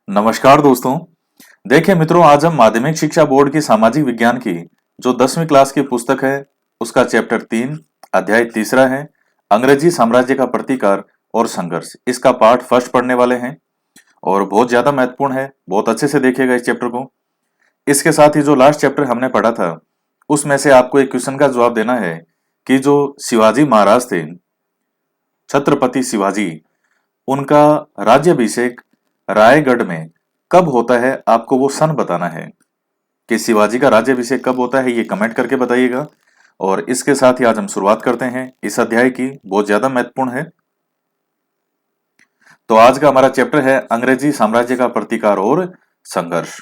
नमस्कार दोस्तों। देखिए मित्रों, आज हम माध्यमिक शिक्षा बोर्ड की सामाजिक विज्ञान की जो 10वीं क्लास की पुस्तक है उसका चैप्टर 3 अध्याय तीसरा है अंग्रेजी साम्राज्य का प्रतिकार और संघर्ष। इसका पाठ फर्स्ट पढ़ने वाले हैं और बहुत ज्यादा महत्वपूर्ण है। बहुत अच्छे से देखिएगा इस चैप्टर को। इसके साथ ही जो लास्ट चैप्टर हमने पढ़ा था उसमें से आपको एक क्वेश्चन का जवाब देना है कि जो शिवाजी महाराज थे, छत्रपति शिवाजी, उनका राज्याभिषेक रायगढ़ में कब होता है, आपको वो सन बताना है कि शिवाजी का राज्याभिषेक कब होता है। ये कमेंट करके बताइएगा। और इसके साथ ही आज हम शुरुआत करते हैं इस अध्याय की, बहुत ज्यादा महत्वपूर्ण है। तो आज का हमारा चैप्टर है अंग्रेजी साम्राज्य का प्रतिकार और संघर्ष।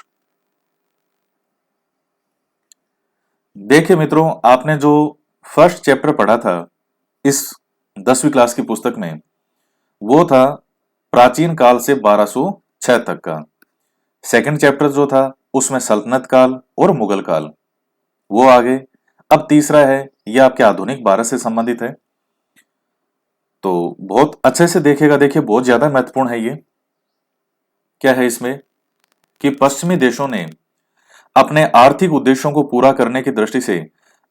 देखिए मित्रों, आपने जो फर्स्ट चैप्टर पढ़ा था इस 10वीं क्लास की पुस्तक में, वो था प्राचीन काल से 1206 तक का। सेकंड चैप्टर जो था उसमें सल्तनत काल और मुगल काल, वो आगे। अब तीसरा है, ये आपके आधुनिक भारत से संबंधित है। तो बहुत अच्छे से देखिएगा। देखिए बहुत ज्यादा महत्वपूर्ण है ये। क्या है इसमें कि पश्चिमी देशों ने अपने आर्थिक उद्देश्यों को पूरा करने की दृष्टि से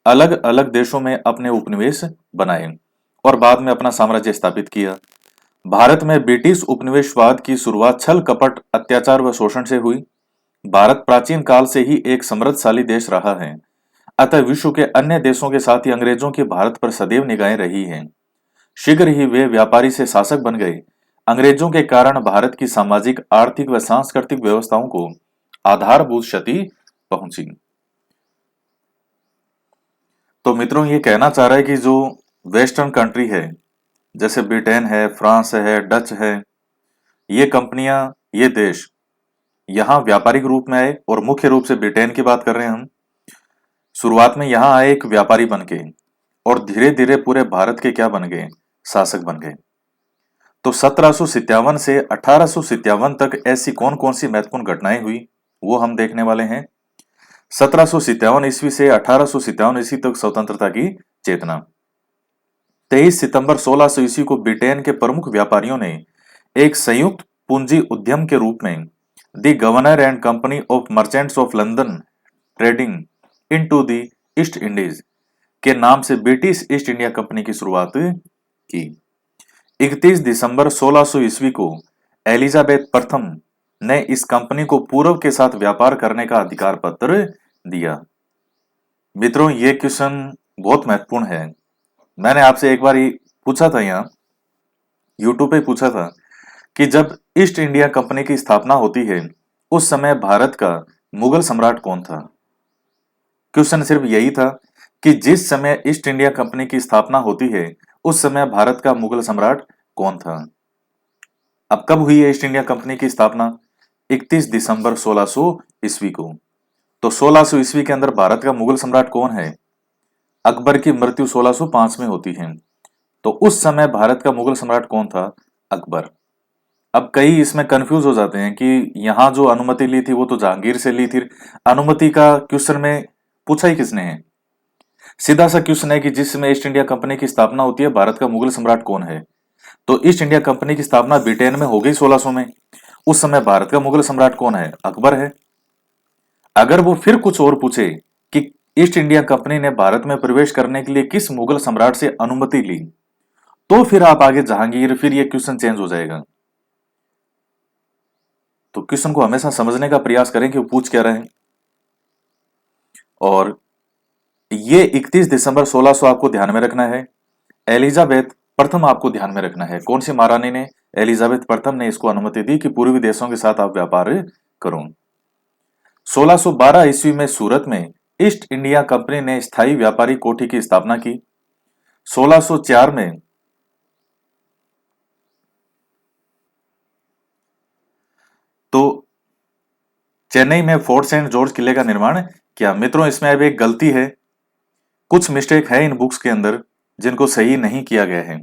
अलग अलग देशों में अपने उपनिवेश बनाए और बाद में अपना साम्राज्य स्थापित किया। भारत में ब्रिटिश उपनिवेशवाद की शुरुआत छल कपट, अत्याचार व शोषण से हुई। भारत प्राचीन काल से ही एक समृद्धशाली देश रहा है, अतः विश्व के अन्य देशों के साथ ही अंग्रेजों की भारत पर सदैव निगाहें रही हैं। शीघ्र ही वे व्यापारी से शासक बन गए। अंग्रेजों के कारण भारत की सामाजिक, आर्थिक व सांस्कृतिक व्यवस्थाओं को आधारभूत क्षति पहुंची। तो मित्रों, ये कहना चाह रहा है कि जो वेस्टर्न कंट्री है, जैसे ब्रिटेन है, फ्रांस है, डच है, ये कंपनियां, ये देश यहाँ व्यापारिक रूप में आए। और मुख्य रूप से ब्रिटेन की बात कर रहे हैं हम। शुरुआत में यहाँ आए एक व्यापारी बन के और धीरे धीरे पूरे भारत के क्या बन गए, शासक बन गए। तो 1757 से 1857 तक ऐसी कौन कौन सी महत्वपूर्ण घटनाएं हुई वो हम देखने वाले हैं। 1757 ईस्वी से 1857 ईस्वी तक स्वतंत्रता की चेतना। 23 सितंबर 1600 ईस्वी को ब्रिटेन के प्रमुख व्यापारियों ने एक संयुक्त पूंजी उद्यम के रूप में the governor and company of merchants of London trading into the east Indies के नाम से ब्रिटिश ईस्ट इंडिया कंपनी की शुरुआत की। 31 दिसंबर 1600 ईस्वी को एलिजाबेथ प्रथम ने इस कंपनी को पूर्व के साथ व्यापार करने का अधिकार पत्र दिया। मित्रों, ये क्वेश्चन बहुत महत्वपूर्ण है। मैंने आपसे एक बार पूछा था, यहाँ यूट्यूब पे पूछा था कि जब ईस्ट इंडिया कंपनी की स्थापना होती है उस समय भारत का मुगल सम्राट कौन था। क्वेश्चन सिर्फ यही था कि जिस समय ईस्ट इंडिया कंपनी की स्थापना होती है उस समय भारत का मुगल सम्राट कौन था। अब कब हुई है ईस्ट इंडिया कंपनी की स्थापना? 31 दिसंबर 1600 ईस्वी को। तो 1600 ईस्वी के अंदर भारत का मुगल सम्राट कौन है? अकबर की मृत्यु 1605 में होती है। तो उस समय भारत का मुगल सम्राट कौन था? अकबर। अब कई इसमें कंफ्यूज हो जाते हैं कि यहाँ जो अनुमति ली थी वो तो जहांगीर से ली थी। अनुमति का क्वेश्चन में पूछा ही किसने है? सीधा सा क्वेश्चन है कि जिस समय ईस्ट इंडिया कंपनी की स्थापना होती है भारत का मुगल सम्राट कौन है। तो ईस्ट इंडिया कंपनी की स्थापना ब्रिटेन में हो गई 1600 में। उस समय भारत का मुगल सम्राट कौन है? अकबर है। अगर वो फिर कुछ और पूछे कि ईस्ट इंडिया कंपनी ने भारत में प्रवेश करने के लिए किस मुगल सम्राट से अनुमति ली, तो फिर आप आगे जहांगीर, फिर ये क्वेश्चन चेंज हो जाएगा। तो क्वेश्चन को हमेशा समझने का प्रयास करें कि वो पूछ क्या रहे हैं। और ये 31 दिसंबर 1600 आपको ध्यान में रखना है। एलिजाबेथ प्रथम आपको ध्यान में रखना है। कौन सी महारानी ने? एलिजाबेथ प्रथम ने इसको अनुमति दी कि पूर्वी देशों के साथ आप व्यापार करो। 1612 ईस्वी में सूरत में ईस्ट इंडिया कंपनी ने स्थायी व्यापारी कोठी की स्थापना की। 1604 में तो चेन्नई में फोर्ट सेंट जॉर्ज किले का निर्माण किया। मित्रों, इसमें अब एक गलती है, कुछ मिस्टेक है इन बुक्स के अंदर जिनको सही नहीं किया गया है।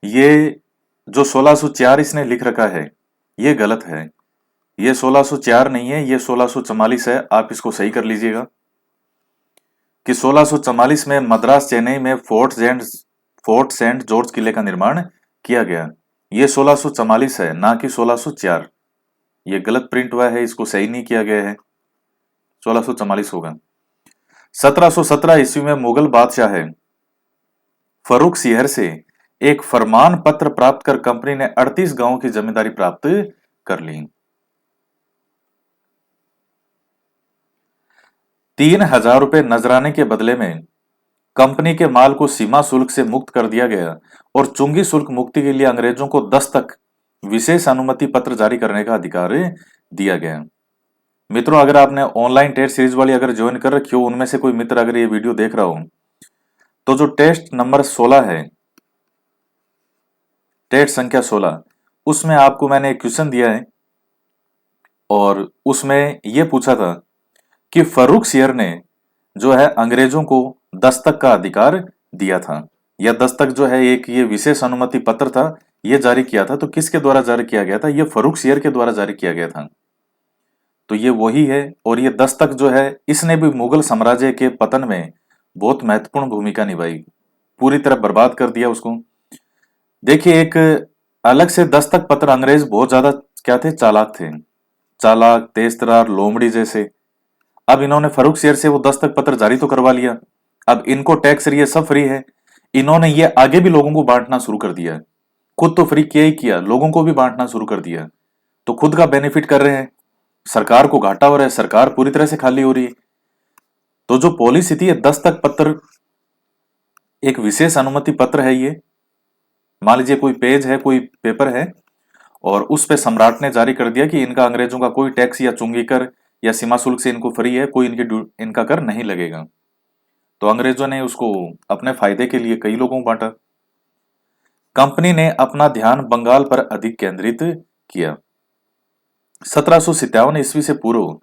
ये जो 1604 इसने लिख रखा है ये गलत है। ये 1604 नहीं है, ये 1644 है। आप इसको सही कर लीजिएगा कि 1644 में मद्रास चेन्नई में फोर्ट सेंट जॉर्ज किले का निर्माण किया गया। ये 1644 है, ना कि 1604। ये गलत प्रिंट हुआ है, इसको सही नहीं किया गया है, 1644 होगा। 1717 ईस्वी में मुगल बादशाह है फर्रुख सिहर से एक फरमान पत्र प्राप्त कर कंपनी ने 38 गांवों की जमींदारी प्राप्त कर ली। 3000 रुपए नजराने के बदले में कंपनी के माल को सीमा शुल्क से मुक्त कर दिया गया और चुंगी शुल्क मुक्ति के लिए अंग्रेजों को 10 तक विशेष अनुमति पत्र जारी करने का अधिकार दिया गया। मित्रों, अगर आपने ऑनलाइन टेस्ट सीरीज वाली अगर ज्वाइन कर रखी हो, उनमें से कोई मित्र अगर ये वीडियो देख रहा हो, तो जो टेस्ट नंबर 16 है, टेस्ट संख्या 16, उसमें आपको मैंने एक क्वेश्चन दिया है और उसमें यह पूछा था कि फर्रुख सियर ने जो है अंग्रेजों को दस्तक का अधिकार दिया था, या दस्तक जो है एक ये विशेष अनुमति पत्र था, ये जारी किया था। तो किसके द्वारा जारी किया गया था? ये फर्रुख सियर के द्वारा जारी किया गया था। तो ये वही है, और ये दस्तक जो है इसने भी मुगल साम्राज्य के पतन में बहुत महत्वपूर्ण भूमिका निभाई, पूरी तरह बर्बाद कर दिया उसको। देखिए, एक अलग से दस्तक पत्र, अंग्रेज बहुत ज्यादा क्या थे, चालाक थे, चालाक, तेजतरार, लोमड़ी जैसे। अब इन्होंने फर्रुख सियर से वो दस्तक पत्र जारी तो करवा लिया, अब इनको टैक्स ये सब फ्री है, इन्होंने ये आगे भी लोगों को बांटना शुरू कर दिया। खुद तो फ्री किया ही किया, लोगों को भी बांटना शुरू कर दिया। तो खुद का बेनिफिट कर रहे हैं, सरकार को घाटा हो रहा है, सरकार पूरी तरह से खाली हो रही है। तो जो पॉलिसी थी, दस्तक पत्र एक विशेष अनुमति पत्र है। ये मान लीजिए कोई पेज है, कोई पेपर है, और उस पे सम्राट ने जारी कर दिया कि इनका अंग्रेजों का कोई टैक्स या चुंगी कर या सीमा शुल्क से इनको फ्री है, कोई इनका कर नहीं लगेगा। तो अंग्रेजों ने उसको अपने फायदे के लिए कई लोगों को बांटा। कंपनी ने अपना ध्यान बंगाल पर अधिक केंद्रित किया। 1757 ईस्वी से पूर्व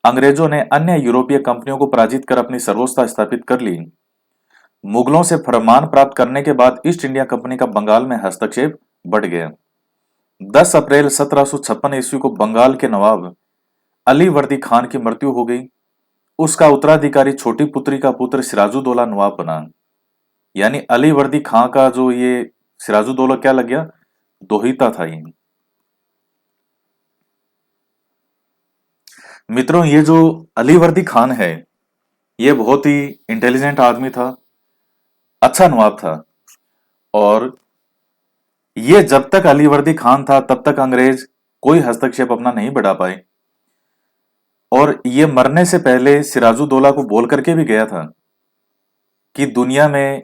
अंग्रेजों ने अन्य यूरोपीय कंपनियों को पराजित कर अपनी सर्वोच्चता स्थापित कर ली। मुगलों से फरमान प्राप्त करने के बाद ईस्ट इंडिया कंपनी का बंगाल में हस्तक्षेप बढ़ गया। 10 अप्रैल 1756 ईस्वी को बंगाल के नवाब अली वर्दी खान की मृत्यु हो गई। उसका उत्तराधिकारी छोटी पुत्री का पुत्र सिराजुद्दौला नवाब बना। यानी अली वर्दी खान का जो ये सिराजुद्दौला क्या लग गया, दोहिता था ये। मित्रों, ये जो अली वर्दी खान है, ये बहुत ही इंटेलिजेंट आदमी था, अच्छा नवाब था, और ये जब तक अली वर्दी खान था तब तक अंग्रेज कोई हस्तक्षेप अपना नहीं बढ़ा पाए। और ये मरने से पहले सिराजुद्दौला को बोल करके भी गया था कि दुनिया में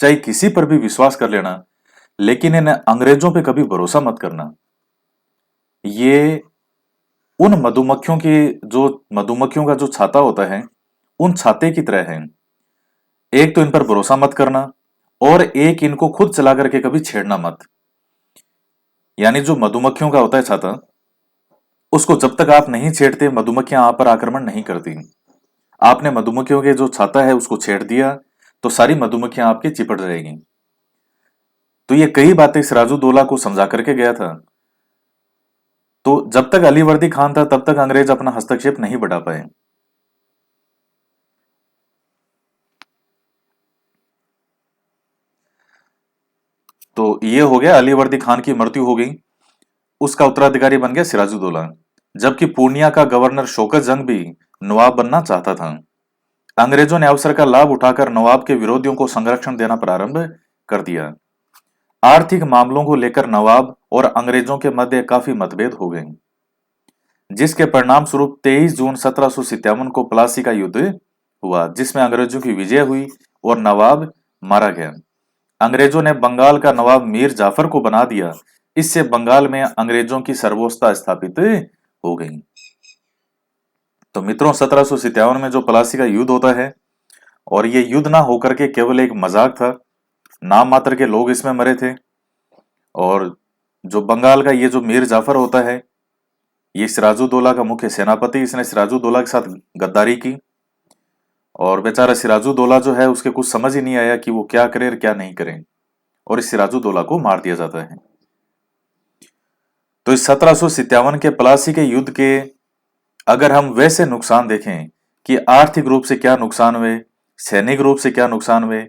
चाहे किसी पर भी विश्वास कर लेना, लेकिन इन अंग्रेजों पे कभी भरोसा मत करना। ये उन मधुमक्खियों का जो छाता होता है, उन छाते की तरह है। एक तो इन पर भरोसा मत करना, और एक इनको खुद चला करके कभी छेड़ना मत। यानी जो मधुमक्खियों का होता है छाता, उसको जब तक आप नहीं छेड़ते, मधुमक्खियां आप पर आक्रमण नहीं करती। आपने मधुमक्खियों के जो छाता है उसको छेड़ दिया तो सारी मधुमक्खियां आपकी चिपट जाएगी। तो ये कई बातें सिराजुद्दौला को समझा करके गया था। तो जब तक अली वर्दी खान था तब तक अंग्रेज अपना हस्तक्षेप नहीं बढ़ा पाए। तो ये हो गया, अली वर्दी खान की मृत्यु हो गई, उसका उत्तराधिकारी बन गया सिराजुद्दौला। जबकि पूर्णिया का गवर्नर शौकत जंग भी नवाब बनना चाहता था। अंग्रेजों ने अवसर का लाभ उठाकर नवाब के विरोधियों को संरक्षण देना प्रारंभ कर दिया। आर्थिक मामलों को लेकर नवाब और अंग्रेजों के मध्य काफी मतभेद हो गए, जिसके परिणाम स्वरूप 23 जून 1757 को प्लासी का युद्ध हुआ, जिसमें अंग्रेजों की विजय हुई और नवाब मारा गया। अंग्रेजों ने बंगाल का नवाब मीर जाफर को बना दिया। इससे बंगाल में अंग्रेजों की सर्वोच्चता स्थापित हो गई। तो मित्रों, 1757 में जो प्लासी का युद्ध होता है, और ये युद्ध ना होकर के केवल एक मजाक था, नाम मात्र के लोग इसमें मरे थे। और जो बंगाल का ये जो मीर जाफर होता है, ये सिराजुद्दौला का मुख्य सेनापति, इसने सिराजुद्दौला के साथ गद्दारी की, और बेचारा सिराजुद्दौला जो है उसके कुछ समझ ही नहीं आया कि वो क्या करे और क्या नहीं करे, और इस सिराजुद्दौला को मार दिया जाता है। तो इस 1757 के प्लासी के युद्ध के अगर हम वैसे नुकसान देखें कि आर्थिक रूप से क्या नुकसान हुए, सैनिक रूप से क्या नुकसान हुए,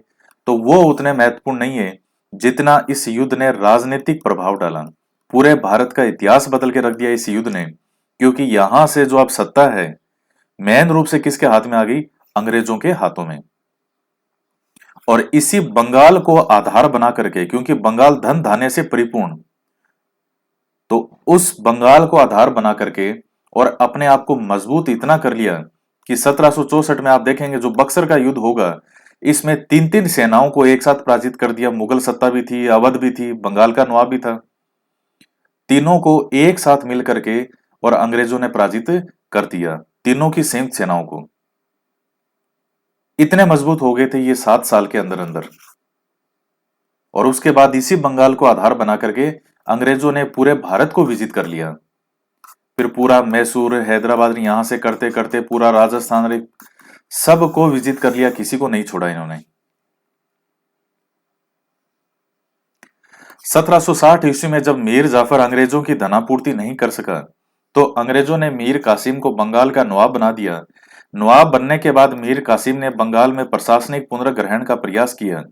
तो वो उतने महत्वपूर्ण नहीं है जितना इस युद्ध ने राजनीतिक प्रभाव डाला। पूरे भारत का इतिहास बदल के रख दिया इस युद्ध ने। क्योंकि यहां से जो अब सत्ता है मेन रूप से किसके हाथ में आ गई? अंग्रेजों के हाथों में। और इसी बंगाल को आधार बना करके, क्योंकि बंगाल धन धान्य से परिपूर्ण, तो उस बंगाल को आधार बना करके और अपने आप को मजबूत इतना कर लिया कि 1764 में आप देखेंगे जो बक्सर का युद्ध होगा, इसमें तीन तीन सेनाओं को एक साथ पराजित कर दिया। मुगल सत्ता भी थी, अवध भी थी, बंगाल का नवाब भी था। तीनों को एक साथ मिल करके और अंग्रेजों ने पराजित कर दिया, तीनों की संयुक्त सेनाओं को। इतने मजबूत हो गए थे ये 7 साल के अंदर अंदर। और उसके बाद इसी बंगाल को आधार बना करके अंग्रेजों ने पूरे भारत को विजित कर लिया। फिर पूरा मैसूर, हैदराबाद, यहां से करते करते पूरा राजस्थान, सबको विजिट कर लिया, किसी को नहीं छोड़ा इन्होंने। 1760 ईस्वी में जब मीर जाफर अंग्रेजों की धनापूर्ति नहीं कर सका, तो अंग्रेजों ने मीर कासिम को बंगाल का नवाब बना दिया। नवाब बनने के बाद मीर कासिम ने बंगाल में प्रशासनिक पुनर्ग्रहण का प्रयास किया,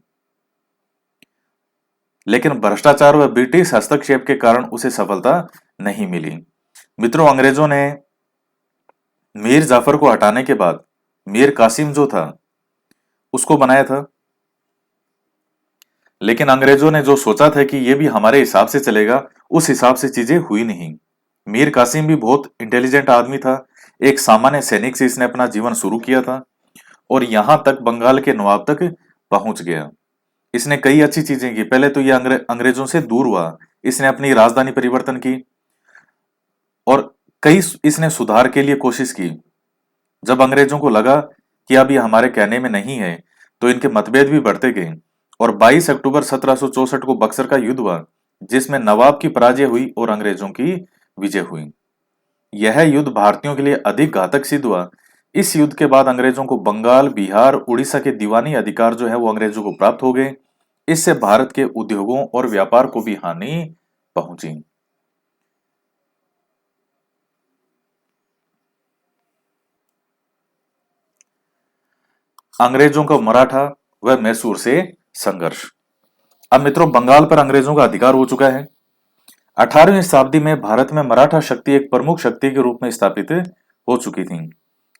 लेकिन भ्रष्टाचार व ब्रिटिश हस्तक्षेप के कारण उसे सफलता नहीं मिली। मित्रों, अंग्रेजों ने मीर जाफर को हटाने के बाद मीर कासिम जो था उसको बनाया था, लेकिन अंग्रेजों ने जो सोचा था कि ये भी हमारे हिसाब से चलेगा, उस हिसाब से चीजें हुई नहीं। मीर कासिम भी बहुत इंटेलिजेंट आदमी था, एक सामान्य सैनिक से इसने अपना जीवन शुरू किया था और यहां तक बंगाल के नवाब तक पहुंच गया। इसने कई अच्छी चीजें की। पहले तो ये अंग्रेजों से दूर हुआ, इसने अपनी राजधानी परिवर्तन की और कई इसने सुधार के लिए कोशिश की। जब अंग्रेजों को लगा कि अब ये हमारे कहने में नहीं है, तो इनके मतभेद भी बढ़ते गए और 22 अक्टूबर 1764 को बक्सर का युद्ध हुआ, जिसमें नवाब की पराजय हुई और अंग्रेजों की विजय हुई। यह युद्ध भारतीयों के लिए अधिक घातक सिद्ध हुआ। इस युद्ध के बाद अंग्रेजों को बंगाल, बिहार, उड़ीसा के दीवानी अधिकार जो है वो अंग्रेजों को प्राप्त हो गए। इससे भारत के उद्योगों और व्यापार को भी हानि पहुंची। अंग्रेजों का मराठा व मैसूर से संघर्ष। अब मित्रों, बंगाल पर अंग्रेजों का अधिकार हो चुका है। 18वीं शताब्दी में भारत में मराठा शक्ति एक प्रमुख शक्ति के रूप में स्थापित हो चुकी थी,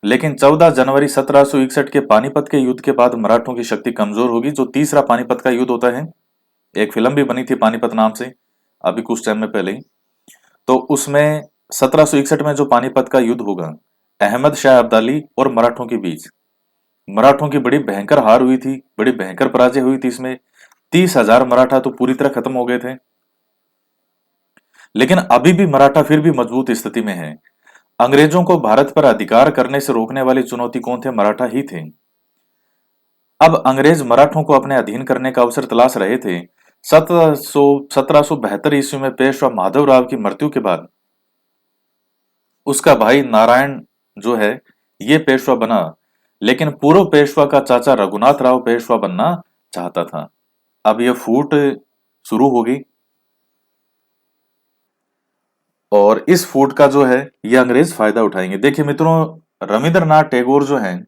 लेकिन 14 जनवरी 1761 के पानीपत के युद्ध के बाद मराठों की शक्ति कमजोर होगी। जो तीसरा पानीपत का युद्ध होता है, एक फिल्म भी बनी थी पानीपत नाम से अभी कुछ टाइम में पहले ही, तो उसमें 1761 में जो पानीपत का युद्ध होगा, अहमद शाह अब्दाली और मराठों के बीच, मराठों की बड़ी भयंकर हार हुई थी, बड़ी भयंकर पराजय हुई थी। इसमें 30,000 मराठा तो पूरी तरह खत्म हो गए थे। लेकिन अभी भी मराठा फिर भी मजबूत स्थिति में है। अंग्रेजों को भारत पर अधिकार करने से रोकने वाली चुनौती कौन थे? मराठा ही थे। अब अंग्रेज मराठों को अपने अधीन करने का अवसर तलाश रहे थे। 1772 ईस्वी में पेशवा माधवराव की मृत्यु के बाद उसका भाई नारायण जो है ये पेशवा बना, लेकिन पूर्व पेशवा का चाचा रघुनाथ राव पेशवा बनना चाहता था। अब यह फूट शुरू होगी और इस फूट का जो है ये अंग्रेज फायदा उठाएंगे। देखिए मित्रों, रविंद्रनाथ टैगोर जो हैं,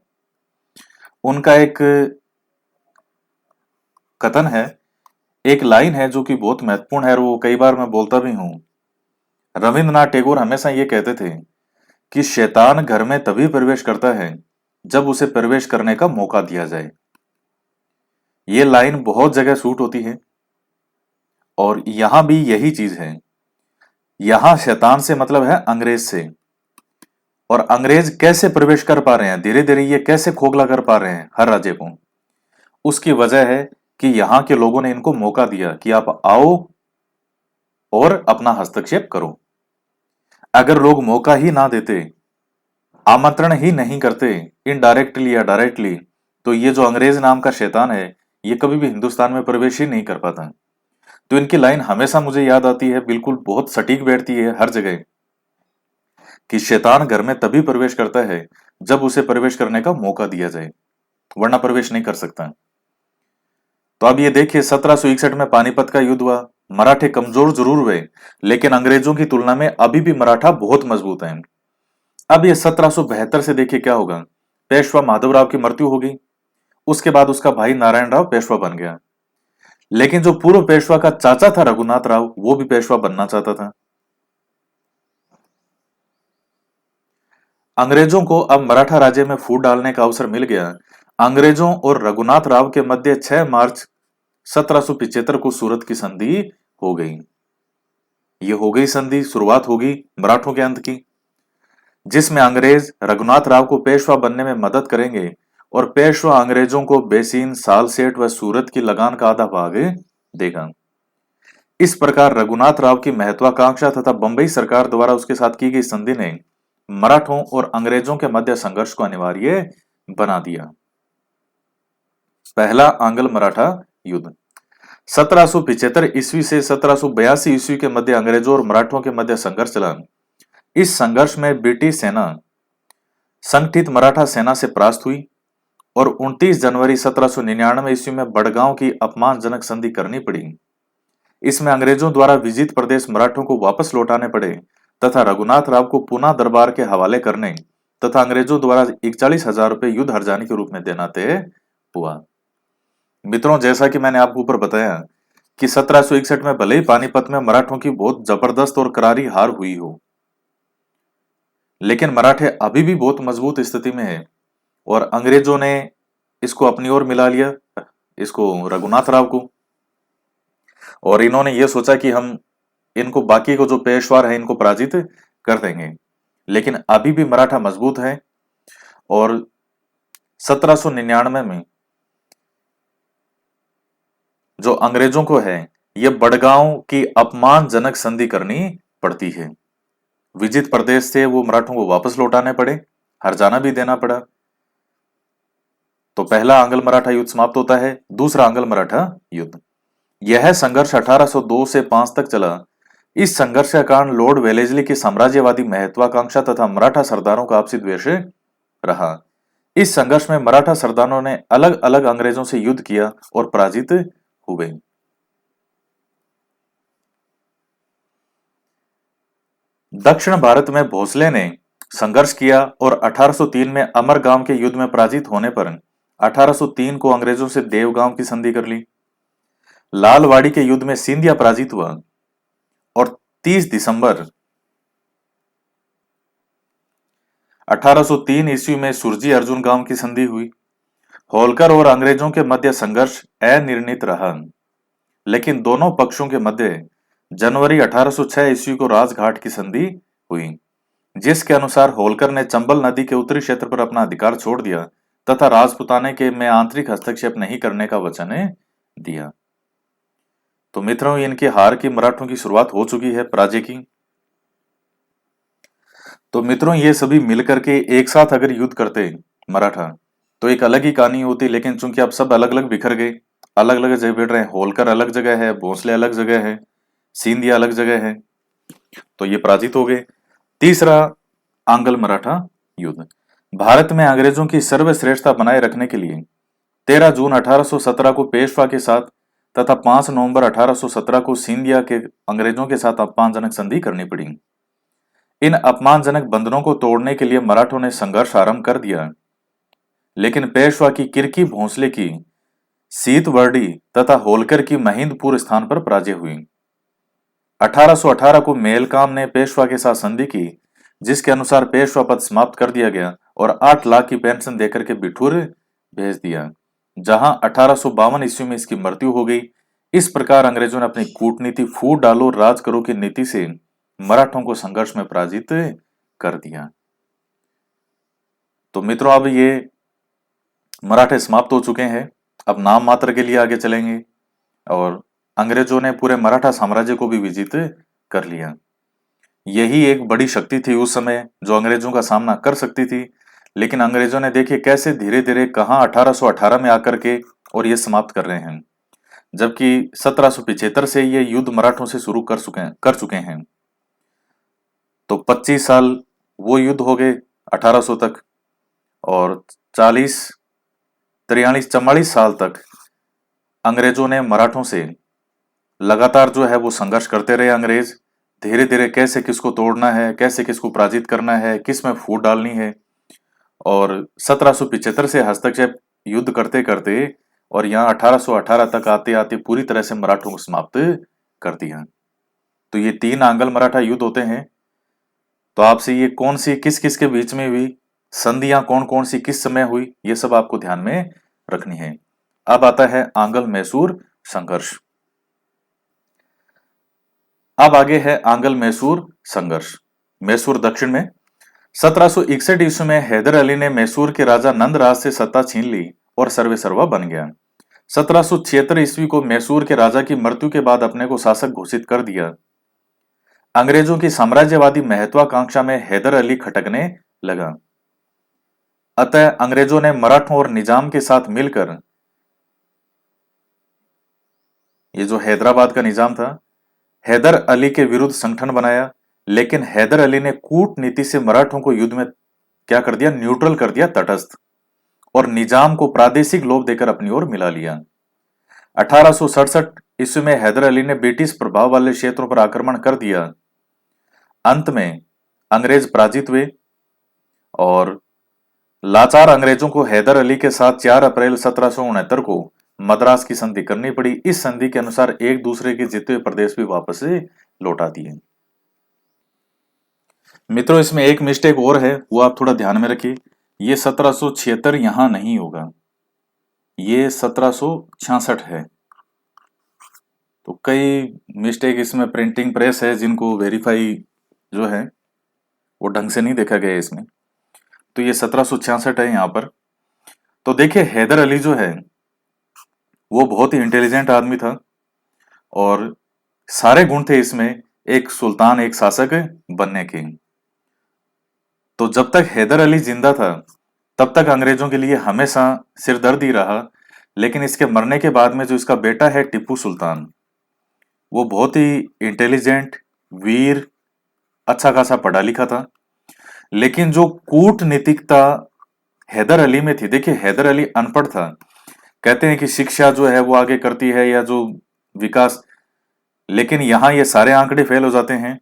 उनका एक कथन है, एक लाइन है जो कि बहुत महत्वपूर्ण है और वो कई बार मैं बोलता भी हूं। रविंद्रनाथ टैगोर हमेशा ये कहते थे कि शैतान घर में तभी प्रवेश करता है जब उसे प्रवेश करने का मौका दिया जाए। ये लाइन बहुत जगह सूट होती है और यहां भी यही चीज है। यहां शैतान से मतलब है अंग्रेज से। और अंग्रेज कैसे प्रवेश कर पा रहे हैं, धीरे धीरे ये कैसे खोखला कर पा रहे हैं हर राज्य को, उसकी वजह है कि यहां के लोगों ने इनको मौका दिया कि आप आओ और अपना हस्तक्षेप करो। अगर लोग मौका ही ना देते, आमंत्रण ही नहीं करते, इनडायरेक्टली या डायरेक्टली, तो ये जो अंग्रेज नाम का शैतान है ये कभी भी हिंदुस्तान में प्रवेश ही नहीं कर पाता। तो इनकी लाइन हमेशा मुझे याद आती है, बिल्कुल बहुत सटीक बैठती है हर जगह, कि शैतान घर में तभी प्रवेश करता है जब उसे प्रवेश करने का मौका दिया जाए, वरना प्रवेश नहीं कर सकता। तो अब ये देखिए, 1761 में पानीपत का युद्ध हुआ। मराठे कमजोर जरूर हुए, लेकिन अंग्रेजों की तुलना में अभी भी मराठा बहुत मजबूत हैं। अब ये 1772 से देखिए क्या होगा। पेशवा माधवराव की मृत्यु होगी, उसके बाद उसका भाई नारायण राव पेशवा बन गया। लेकिन जो पूर्व पेशवा का चाचा था रघुनाथ राव, वो भी पेशवा बनना चाहता था। अंग्रेजों को अब मराठा राज्य में फूट डालने का अवसर मिल गया। अंग्रेजों और रघुनाथ राव के मध्य 6 मार्च 1775 को सूरत की संधि हो गई। ये हो गई संधि, शुरुआत होगी मराठों के अंत की, जिसमें अंग्रेज रघुनाथ राव को पेशवा बनने में मदद करेंगे और पेशवा अंग्रेजों को बेसीन, सालसेट व सूरत की लगान का आधा भाग देगा। इस प्रकार रघुनाथ राव की महत्वाकांक्षा तथा बंबई सरकार द्वारा उसके साथ की गई संधि ने मराठों और अंग्रेजों के मध्य संघर्ष को अनिवार्य बना दिया। पहला आंग्ल मराठा युद्ध 1775 ईस्वी से 1782 ईस्वी के मध्य अंग्रेजों और मराठों के मध्य संघर्ष चला। इस संघर्ष में ब्रिटिश सेना संगठित मराठा सेना से परास्त हुई और 29 जनवरी 1799 ईस्वी में बड़गांव की अपमानजनक संधि करनी पड़ी। इसमें अंग्रेजों द्वारा विजित प्रदेश मराठों को वापस लौटाने पड़े तथा रघुनाथ राव को पुनः दरबार के हवाले करने तथा अंग्रेजों द्वारा 41,000 रुपये युद्ध हर्जानी के रूप में देना तय हुआ। मित्रों, जैसा कि मैंने आपको ऊपर बताया कि 1761 में भले ही पानीपत में मराठों की बहुत जबरदस्त और करारी हार हुई हो, लेकिन मराठे अभी भी बहुत मजबूत स्थिति में है और अंग्रेजों ने इसको अपनी ओर मिला लिया, इसको रघुनाथ राव को, और इन्होंने ये सोचा कि हम इनको बाकी को जो पेशवार है इनको पराजित कर देंगे। लेकिन अभी भी मराठा मजबूत है और 1799 में जो अंग्रेजों को है ये बड़गांव की अपमानजनक संधि करनी पड़ती है। विजित प्रदेश से वो मराठों को वापस लौटाने पड़े, हर्जाना भी देना पड़ा। तो पहला आंग्ल मराठा युद्ध समाप्त होता है। दूसरा आंग्ल मराठा युद्ध, यह संघर्ष 1802 से 5 तक चला। इस संघर्ष का कारण लॉर्ड वेलेस्ली की साम्राज्यवादी महत्वाकांक्षा तथा मराठा सरदारों का आपसी द्वेष रहा। इस संघर्ष में मराठा सरदारों ने अलग अलग अंग्रेजों से युद्ध किया और पराजित हुए। दक्षिण भारत में भोसले ने संघर्ष किया और 1803 में अमरगांव के युद्ध में पराजित होने पर 1803 को अंग्रेजों से देवगांव की संधि कर ली। लालवाड़ी के युद्ध में सिंधिया पराजित हुआ और 30 दिसंबर 1803 ईस्वी में सुरजी अर्जुन गांव की संधि हुई। होलकर और अंग्रेजों के मध्य संघर्ष अनिर्णित रहा, लेकिन दोनों पक्षों के मध्य जनवरी 1806 ईस्वी को राजघाट की संधि हुई, जिसके अनुसार होलकर ने चंबल नदी के उत्तरी क्षेत्र पर अपना अधिकार छोड़ दिया तथा राजपुताने के में आंतरिक हस्तक्षेप नहीं करने का वचन दिया। तो मित्रों, इनकी हार की मराठों की शुरुआत हो चुकी है, पराजय की। तो मित्रों, ये सभी मिलकर के एक साथ अगर युद्ध करते मराठा तो एक अलग ही कहानी होती, लेकिन चूंकि अब सब अलग अलग बिखर गए, अलग अलग जगह बैठ रहे हैं, होलकर अलग जगह है, भोसले अलग जगह है, सिंधिया अलग जगह है, तो ये पराजित हो गए। तीसरा आंग्ल मराठा युद्ध, भारत में अंग्रेजों की सर्वश्रेष्ठता बनाए रखने के लिए 13 जून 1817 को पेशवा के साथ तथा 5 नवंबर 1817 को सिंधिया के अंग्रेजों के साथ अपमानजनक संधि करनी पड़ी। इन अपमानजनक बंधनों को तोड़ने के लिए मराठों ने संघर्ष आरंभ कर दिया, लेकिन पेशवा की किरकी भोंसले की सीतवर्डी तथा होलकर की महिंदपुर स्थान पर पराजय हुई। 1818 को मेलकाम ने पेशवा के साथ संधि की, जिसके अनुसार पेशवा पद समाप्त कर दिया गया और 8 लाख की पेंशन देकर के बिठूर भेज दिया, जहां 1852 ईस्वी में इसकी मृत्यु हो गई। इस प्रकार अंग्रेजों ने अपनी कूटनीति फूट डालो राज करो की नीति से मराठों को संघर्ष में पराजित कर दिया। तो मित्रों, अब ये मराठे समाप्त हो चुके हैं, अब नाम मात्र के लिए आगे चलेंगे और अंग्रेजों ने पूरे मराठा साम्राज्य को भी विजित कर लिया। यही एक बड़ी शक्ति थी उस समय जो अंग्रेजों का सामना कर सकती थी, लेकिन अंग्रेजों ने देखिए कैसे धीरे धीरे कहां 1818 में आकर के और ये समाप्त कर रहे हैं, जबकि 1775 से ये युद्ध मराठों से शुरू कर चुके हैं। तो 25 साल वो युद्ध हो गए 1800 तक और 40 43 44 साल तक अंग्रेजों ने मराठों से लगातार जो है वो संघर्ष करते रहे। अंग्रेज धीरे धीरे कैसे किसको तोड़ना है, कैसे किसको पराजित करना है, किस में फूट डालनी है, और 1775 से हस्तक्षेप युद्ध करते करते और यहाँ 1818 तक आते आते पूरी तरह से मराठों को समाप्त कर दिया। तो ये 3 आंग्ल मराठा युद्ध होते हैं तो आपसे ये कौन सी किस किस के बीच में हुई, संधियां कौन कौन सी किस समय हुई, ये सब आपको ध्यान में रखनी है। अब आता है आंग्ल मैसूर संघर्ष। अब आगे है आंग्ल मैसूर संघर्ष। मैसूर दक्षिण में 1761 ईस्वी में हैदर अली ने मैसूर के राजा नंदराज से सत्ता छीन ली और सर्वेसर्वा बन गया। 1776 ईस्वी को मैसूर के राजा की मृत्यु के बाद अपने को शासक घोषित कर दिया। अंग्रेजों की साम्राज्यवादी महत्वाकांक्षा में हैदर अली खटकने लगा। अतः अंग्रेजों ने मराठों और निजाम के साथ मिलकर, ये जो हैदराबाद का निजाम था, हैदर अली के विरुद्ध संगठन बनाया। लेकिन हैदर अली ने कूटनीति से मराठों को युद्ध में क्या कर दिया, न्यूट्रल कर दिया, तटस्थ, और निजाम को प्रादेशिक लोभ देकर अपनी ओर मिला लिया। 1867 ईस्वी में हैदर अली ने ब्रिटिश प्रभाव वाले क्षेत्रों पर आक्रमण कर दिया। अंत में अंग्रेज पराजित हुए और लाचार अंग्रेजों को हैदर अली के साथ 4 अप्रैल 1769 को मद्रास की संधि करनी पड़ी। इस संधि के अनुसार एक दूसरे के जीते हुए प्रदेश भी वापस से लौटा दिए। मित्रों, इसमें एक मिस्टेक और है, वो आप थोड़ा ध्यान में रखिए। ये 1776 यहां नहीं होगा, ये 1766 है। तो कई मिस्टेक इसमें प्रिंटिंग प्रेस है जिनको वेरीफाई जो है वो ढंग से नहीं देखा गया है इसमें। तो ये 1766 है यहाँ पर। तो देखिए, हैदर अली जो है वो बहुत ही इंटेलिजेंट आदमी था और सारे गुण थे इसमें एक सुल्तान, एक शासक बनने के। तो जब तक हैदर अली जिंदा था तब तक अंग्रेजों के लिए हमेशा सिरदर्द ही रहा। लेकिन इसके मरने के बाद में जो इसका बेटा है टीपू सुल्तान, वो बहुत ही इंटेलिजेंट, वीर, अच्छा खासा पढ़ा लिखा था। लेकिन जो कूटनीतिकता हैदर अली में थी, देखिए हैदर अली अनपढ़ था। कहते हैं कि शिक्षा जो है वो आगे करती है या जो विकास, लेकिन यहां ये सारे आंकड़े फेल हो जाते हैं।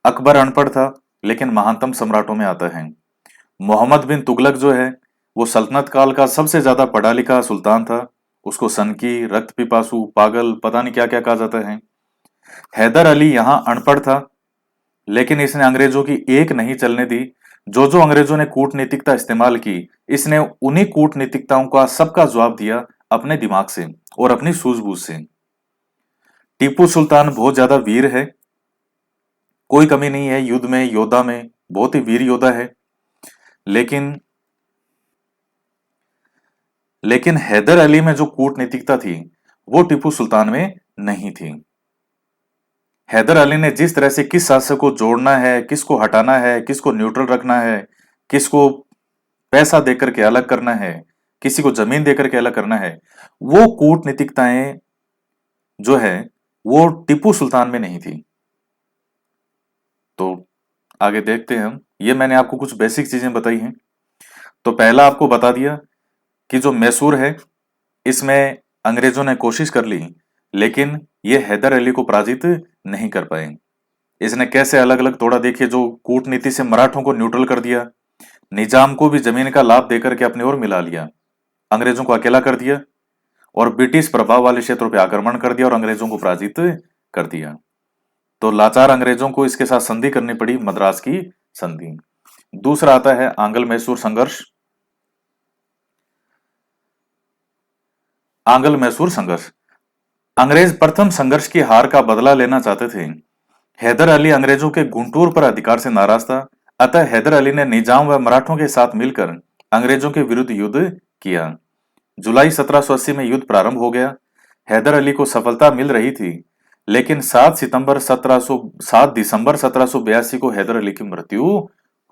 अकबर अनपढ़ था लेकिन महानतम सम्राटों में आता है। मोहम्मद बिन तुगलक जो है वो सल्तनत काल का सबसे ज्यादा पढ़ा लिखा सुल्तान था। उसको सनकी, रक्त पिपासु, पागल, पता नहीं क्या क्या कहा जाता है। हैदर अली यहां अनपढ़ था लेकिन इसने अंग्रेजों की एक नहीं चलने दी। जो जो अंग्रेजों ने कूटनीतिकता इस्तेमाल की, इसने उन्हीं कूटनीतिकताओं का सबका जवाब दिया अपने दिमाग से और अपनी सूझबूझ से। टीपू सुल्तान बहुत ज्यादा वीर है, कोई कमी नहीं है युद्ध में, योद्धा में बहुत ही वीर योद्धा है। लेकिन लेकिन हैदर अली में जो कूटनीतिकता थी वो टीपू सुल्तान में नहीं थी। हैदर अली ने जिस तरह से किस शासक को जोड़ना है, किसको हटाना है, किसको न्यूट्रल रखना है, किसको पैसा देकर के अलग करना है, किसी को जमीन देकर के अलग करना है, वो कूटनीतिकताएं जो है वो टीपू सुल्तान में नहीं थी। तो आगे देखते हैं हम। ये मैंने आपको कुछ बेसिक चीजें बताई हैं। तो पहला आपको बता दिया कि जो मैसूर है इसमें अंग्रेजों ने कोशिश कर ली लेकिन ये हैदर अली को पराजित नहीं कर पाए। इसने कैसे अलग अलग तोड़ा, देखिए, जो कूटनीति से मराठों को न्यूट्रल कर दिया, निजाम को भी जमीन का लाभ देकर के अपनी ओर मिला लिया, अंग्रेजों को अकेला कर दिया और ब्रिटिश प्रभाव वाले क्षेत्रों पर आक्रमण कर दिया और अंग्रेजों को पराजित कर दिया। तो लाचार अंग्रेजों को इसके साथ संधि करनी पड़ी, मद्रास की संधि। दूसरा आता है आंग्ल मैसूर संघर्ष। आंग्ल मैसूर संघर्ष, अंग्रेज प्रथम संघर्ष की हार का बदला लेना चाहते थे। हैदर अली अंग्रेजों के गुंटूर पर अधिकार से नाराज था। अतः हैदर अली ने निजाम व मराठों के साथ मिलकर अंग्रेजों के विरुद्ध युद्ध किया। जुलाई 1780 में युद्ध प्रारंभ हो गया। हैदर अली को सफलता मिल रही थी लेकिन 7 दिसंबर 1782 को हैदर अली की मृत्यु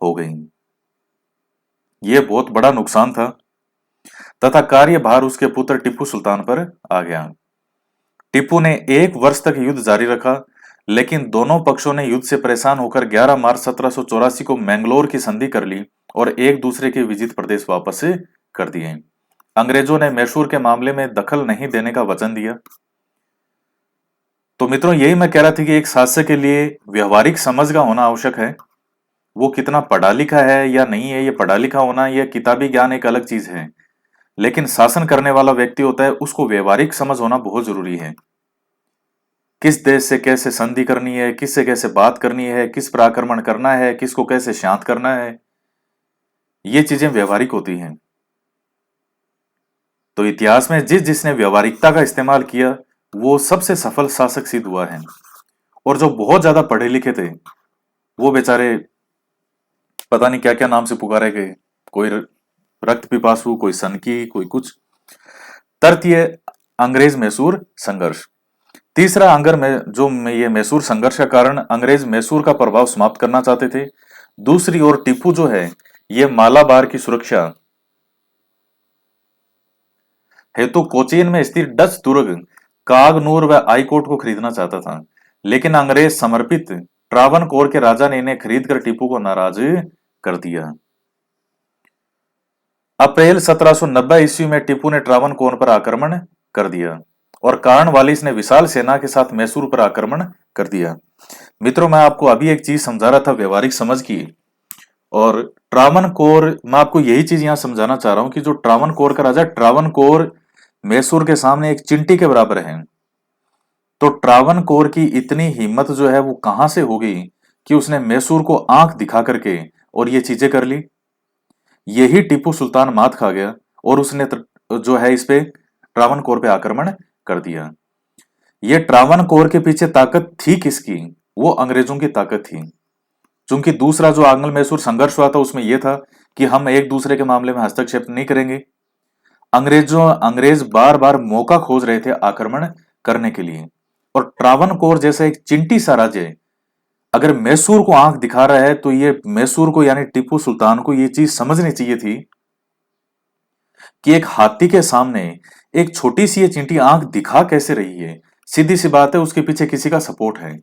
हो गई। यह बहुत बड़ा नुकसान था तथा कार्यभार उसके पुत्र टीपू सुल्तान पर आ गया। टीपू ने 1 वर्ष तक युद्ध जारी रखा लेकिन दोनों पक्षों ने युद्ध से परेशान होकर 11 मार्च 1784 को मैंगलोर की संधि कर ली और एक दूसरे के विजित प्रदेश वापस कर दिए। अंग्रेजों ने मैसूर के मामले में दखल नहीं देने का वचन दिया। तो मित्रों, यही मैं कह रहा था कि एक शासक के लिए व्यवहारिक समझ का होना आवश्यक है। वो कितना पढ़ा लिखा है या नहीं है, ये पढ़ा लिखा होना या किताबी ज्ञान एक अलग चीज है, लेकिन शासन करने वाला व्यक्ति होता है उसको व्यवहारिक समझ होना बहुत जरूरी है। किस देश से कैसे संधि करनी है, किससे कैसे बात करनी है, किस पर आक्रमण करना है, किसको कैसे शांत करना है, ये चीजें व्यवहारिक होती हैं। तो इतिहास में जिसने व्यवहारिकता का इस्तेमाल किया वो सबसे सफल शासक सिद्ध हुआ है। और जो बहुत ज्यादा पढ़े लिखे थे वो बेचारे पता नहीं क्या क्या नाम से पुकारे गए, कोई रक्त पिपासु, कोई सनकी, कोई कुछ। तृतीय, अंग्रेज मैसूर संघर्ष। तीसरा, ये मैसूर संघर्ष का कारण अंग्रेज मैसूर का प्रभाव समाप्त करना चाहते थे। दूसरी ओर टीपू जो है ये मालाबार की सुरक्षा हेतु कोचीन में स्थित डच दुर्ग कागनूर व आईकोट को खरीदना चाहता था, लेकिन अंग्रेज समर्पित ट्रावनकोर के राजा ने इन्हें खरीदकर टीपू को नाराज कर दिया। अप्रैल 1790 ईस्वी में टीपू ने ट्रावनकोर पर आक्रमण कर दिया और कार्नवालिस ने विशाल सेना के साथ मैसूर पर आक्रमण कर दिया। मित्रों, मैं आपको अभी एक चीज समझा रहा था व्यवहारिक समझ की, और ट्रावनकोर, मैं आपको यही चीज यहां समझाना चाह रहा हूं कि जो ट्रावनकोर का राजा, ट्रावनकोर मैसूर के सामने एक चिंटी के बराबर है। तो ट्रावनकोर की इतनी हिम्मत जो है वो कहां से हो गई कि उसने मैसूर को आंख दिखा करके और ये चीजें कर ली। यही टीपू सुल्तान मात खा गया और उसने जो है इस पे ट्रावनकोर पे आक्रमण कर दिया। ये ट्रावनकोर के पीछे ताकत थी किसकी? वो अंग्रेजों की ताकत थी। क्योंकि दूसरा जो आंग्ल मैसूर संघर्ष हुआ था उसमें यह था कि हम एक दूसरे के मामले में हस्तक्षेप नहीं करेंगे। अंग्रेज बार बार मौका खोज रहे थे आक्रमण करने के लिए, और ट्रावनकोर जैसा एक चिंटी सा राज्य अगर मैसूर को आंख दिखा रहा है तो ये मैसूर को यानी टीपू सुल्तान को ये चीज समझनी चाहिए थी कि एक हाथी के सामने एक छोटी सी ये चींटी आंख दिखा कैसे रही है। सीधी सी बात है, उसके पीछे किसी का सपोर्ट है,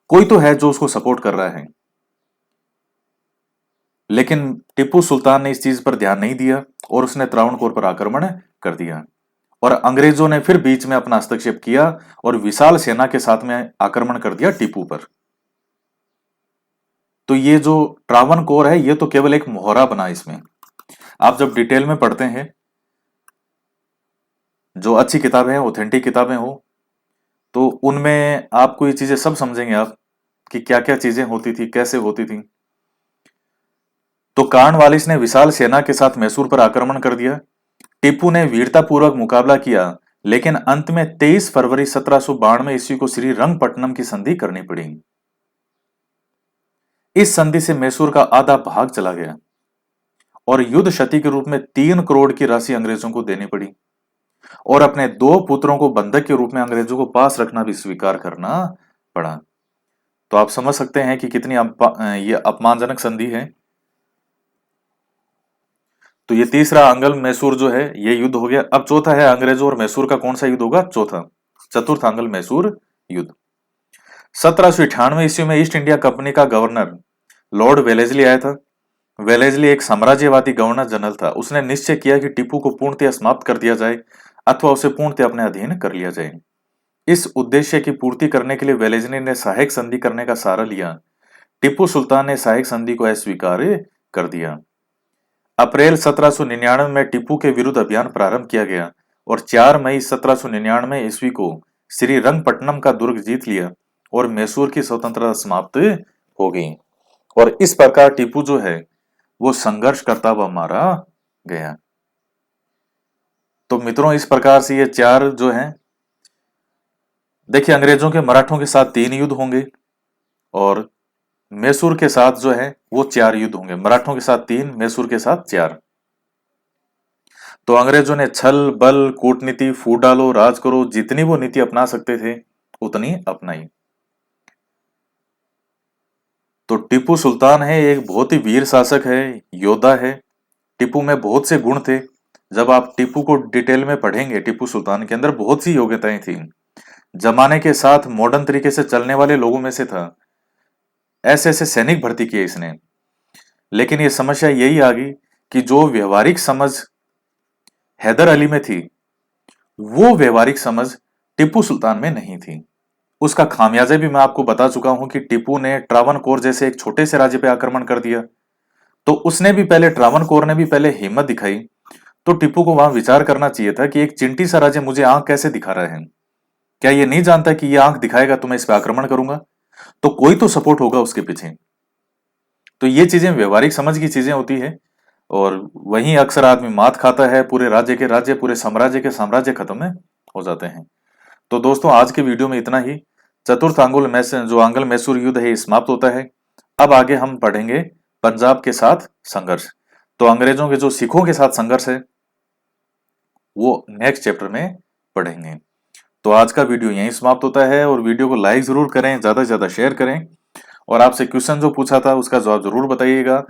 कोई तो है जो उसको सपोर्ट कर रहा है। लेकिन टीपू सुल्तान ने इस चीज पर ध्यान नहीं दिया और उसने त्रावणकोर पर आक्रमण कर दिया, और अंग्रेजों ने फिर बीच में अपना हस्तक्षेप किया और विशाल सेना के साथ में आक्रमण कर दिया टीपू पर। तो ये जो ट्रावनकोर है ये तो केवल एक मोहरा बना। इसमें आप जब डिटेल में पढ़ते हैं, जो अच्छी किताबें हैं, ऑथेंटिक किताबें हो, तो उनमें आपको ये चीजें सब समझेंगे आप कि क्या क्या चीजें होती थी, कैसे होती थी। तो कार्नवालिस ने विशाल सेना के साथ मैसूर पर आक्रमण कर दिया। टीपू ने वीरतापूर्वक मुकाबला किया, लेकिन अंत में 23 फरवरी 1792 ईस्वी को श्री रंगपट्टनम की संधि करनी पड़ी। इस संधि से मैसूर का आधा भाग चला गया और युद्ध क्षति के रूप में 3 करोड़ की राशि अंग्रेजों को देनी पड़ी, और अपने 2 पुत्रों को बंधक के रूप में अंग्रेजों को पास रखना भी स्वीकार करना पड़ा। तो आप समझ सकते हैं कि कितनी ये अपमानजनक संधि है। तो ये तीसरा अंगल मैसूर जो है ये युद्ध हो गया। अब चौथा है अंग्रेजों और मैसूर का कौन सा युद्ध होगा? चौथा, चतुर्थ अंगल मैसूर युद्ध। 1798 ईस्वी में ईस्ट इंडिया कंपनी का गवर्नर लॉर्ड वेलेजली आया था। वेलेजली एक साम्राज्यवादी गवर्नर जनरल था। उसने निश्चय किया कि टीपू को पूर्णतया समाप्त कर दिया जाए अथवा उसे पूर्णतया अपने अधीन कर लिया जाए। इस उद्देश्य की पूर्ति करने के लिए वेलेजली ने सहायक संधि करने का सहारा लिया। टीपू सुल्तान ने सहायक संधि को अस्वीकार कर दिया। अप्रैल 1799 में टीपू के विरुद्ध अभियान प्रारंभ किया गया और 4 मई 1799 ईस्वी को श्री रंगपट्टनम का दुर्ग जीत लिया और मैसूर की स्वतंत्रता समाप्त हो गई। और इस प्रकार टीपू जो है वो संघर्ष करता हुआ मारा गया। तो मित्रों, इस प्रकार से ये 4 जो हैं, देखिए अंग्रेजों के मराठों के साथ 3 युद्ध होंगे और मैसूर के साथ जो है वो 4 युद्ध होंगे। मराठों के साथ 3, मैसूर के साथ 4। तो अंग्रेजों ने छल, बल, कूटनीति, फूट डालो, राज करो, जितनी वो नीति अपना सकते थे उतनी अपनाई। तो टीपू सुल्तान है एक बहुत ही वीर शासक है, योद्धा है। टीपू में बहुत से गुण थे। जब आप टीपू को डिटेल में पढ़ेंगे, टीपू सुल्तान के अंदर बहुत सी योग्यताएं थी। जमाने के साथ मॉडर्न तरीके से चलने वाले लोगों में से था। ऐसे ऐसे सैनिक भर्ती किए इसने। लेकिन ये समस्या यही आ गई कि जो व्यवहारिक समझ हैदर अली में थी वो व्यवहारिक समझ टीपू सुल्तान में नहीं थी। उसका खामियाजा भी मैं आपको बता चुका हूं कि टीपू ने ट्रावनकोर जैसे एक छोटे से राज्य पे आक्रमण कर दिया। तो उसने भी पहले, ट्रावनकोर ने भी पहले हिम्मत दिखाई। तो टीपू को वहां विचार करना चाहिए था कि एक चिंटी सा राज्य मुझे आंख कैसे दिखा रहा है। क्या ये नहीं जानता कि ये आंख दिखाएगा तो मैं इस पे आक्रमण करूंगा? तो कोई तो सपोर्ट होगा उसके पीछे। तो ये चीजें व्यवहारिक समझ की चीजें होती है, और वहीं अक्सर आदमी मात खाता है, पूरे राज्य के राज्य, पूरे साम्राज्य के साम्राज्य खत्म है हो जाते हैं। तो दोस्तों, आज के वीडियो में इतना ही। चतुर्थ आंग्ल मैसूर युद्ध है, ये समाप्त होता है। अब आगे हम पढ़ेंगे पंजाब के साथ संघर्ष। तो अंग्रेजों के जो सिखों के साथ संघर्ष है वो नेक्स्ट चैप्टर में पढ़ेंगे। तो आज का वीडियो यहीं समाप्त होता है, और वीडियो को लाइक जरूर करें, ज्यादा से ज्यादा शेयर करें, और आपसे क्वेश्चन जो पूछा था उसका जवाब जरूर बताइएगा।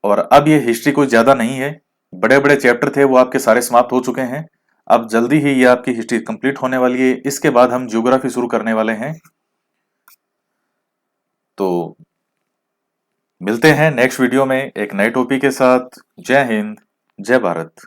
और अब ये हिस्ट्री कोई ज्यादा नहीं है, बड़े बड़े चैप्टर थे वो आपके सारे समाप्त हो चुके हैं। अब जल्दी ही ये आपकी हिस्ट्री कंप्लीट होने वाली है, इसके बाद हम ज्योग्राफी शुरू करने वाले हैं। तो मिलते हैं नेक्स्ट वीडियो में एक नए टॉपिक के साथ। जय हिंद, जय भारत।